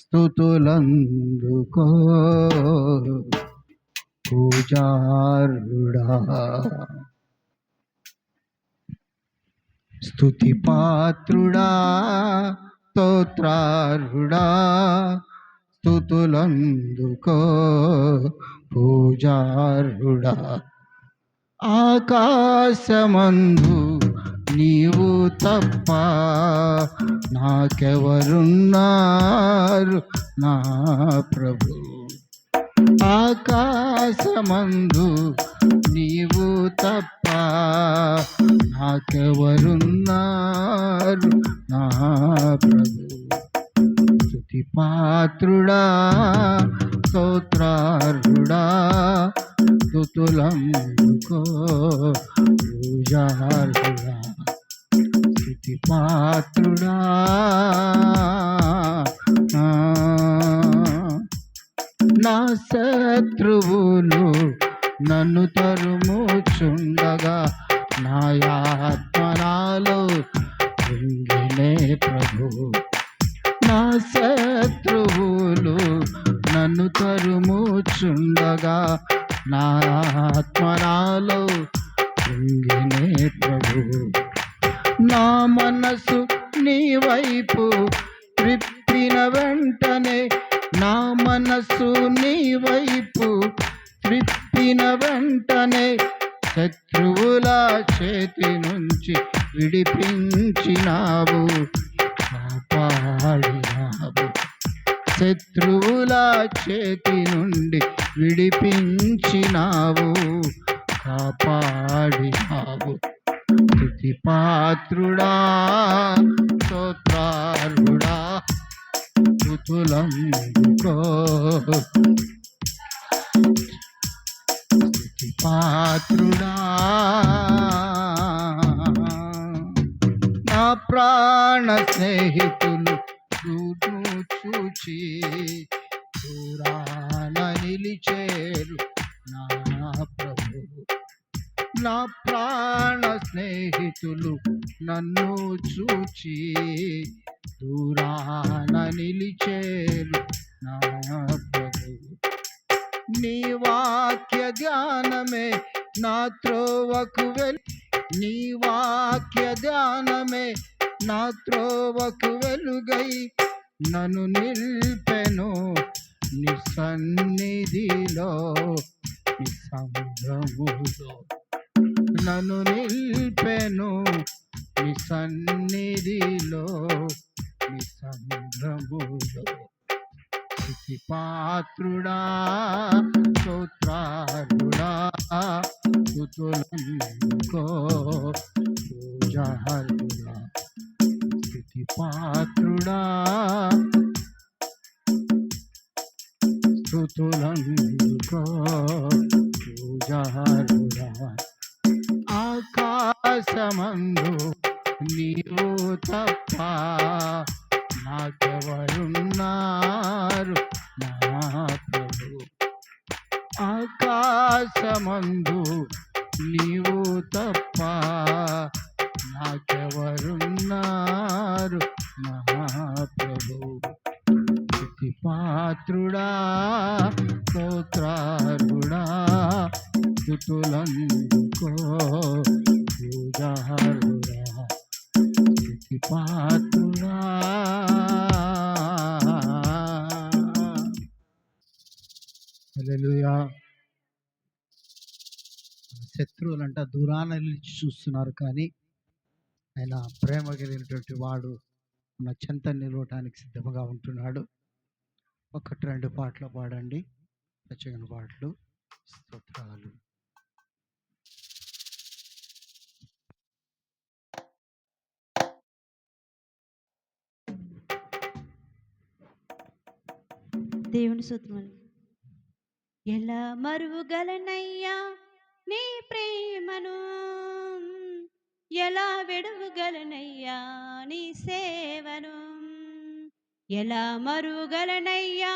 స్తుతులందుకో పూజారుడా, స్తుతి పాత్రుడా, స్తోత్రారుడా, స్తుతులందుకో పూజారుడా. ఆకాశమందు నీవు తప్ప నాకెవరున్నారు నా ప్రభు. ఆకాశమందు నీవు తప్ప నాకెవరున్నారు నా ప్రభు. స్తుతి పాత్రుడా, స్తోత్రారుడా, స్తుతులందుకో పూజారుడా. స్తుతి పాత్రుడా, నా శత్రువులు నన్ను తరుముచుండగా నా ఆత్మ నాలో కృంగినే ప్రభు. నా శత్రువులు నన్ను తరుముచుండగా నా ఆత్మ నాలో కృంగినే ప్రభు. నా మనసు నీ వైపు త్రిప్పిన వెంటనే, నా మనసు నీ వైపు త్రిప్పిన వెంటనే శత్రువుల చేతి నుంచి విడిపించినావు, కాపాడినావు. శత్రువుల చేతి నుండి విడిపించినావు, కాపాడినావు. స్తుతి పాత్రుడా, స్తోత్రారుడా, స్తుతులందుకో. స్తుతి పాత్రుడా, నా ప్రాణ స్నేహితులు చూచి దూరాన నిలిచేరు నా ప్రభు. నా ప్రాణ స్నేహితులు నన్ను చూచి దూరాన నిలిచేరు నా ప్రభు. నీ వాక్య ధ్యానమే నా త్రోవకు నీ వాక్య ధ్యానమే నా త్రోవకు వెలుగై నన్ను నిల్పెను నీ సన్నిధిలో, నీ సంఘములో. నన్ను నిల్పెను నీ సన్నిధిలో, నీ సంఘములో. స్తుతి పాత్రుడా, స్తోత్రారుడా, స్తుతులందుకో పూజారుడా. స్తుతి పాత్రుడా, స్తుతులందుకో పూజారుడా. ఆకాశమందు నీవు తప్ప నాకెవరున్నారు నా ప్రభు. ఆకాశమందు నీవు తప్ప నాకెవరున్నారు నా ప్రభు. స్తుతి పాత్రుడా, స్తోత్రారుడా, స్తుతులందుకో పూజారుడా. స్తుతి పాత్రుడా. హల్లెలూయా. శత్రువులంట దూరాన నిలిచి చూస్తున్నారు, కానీ ఆయన ప్రేమ కలిగినటువంటి వాడు మన చెంత నిలవటానికి సిద్ధంగా ఉంటున్నాడు. ఒకటి రెండు పాటలు పాడండి, ప్రత్యేకమైన పాటలు. స్తోత్రాలు. దేవుని స్తోత్రములు. ఎలా మరువగలనయ్యా నీ ప్రేమను, ఎలా విడువగలనయ్యా నీ సేవను. ఎలా మరువగలనయ్యా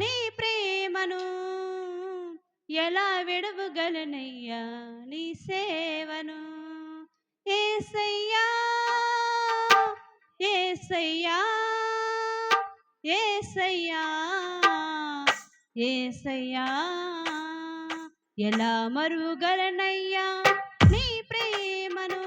నీ ప్రేమను, ఎలా విడువగలనయ్యా నీ సేవను. యేసయ్యా యేసయ్యా యేసయ్యా యేసయ్యా ఎలా మరుగలనయ్యా నీ ప్రేమను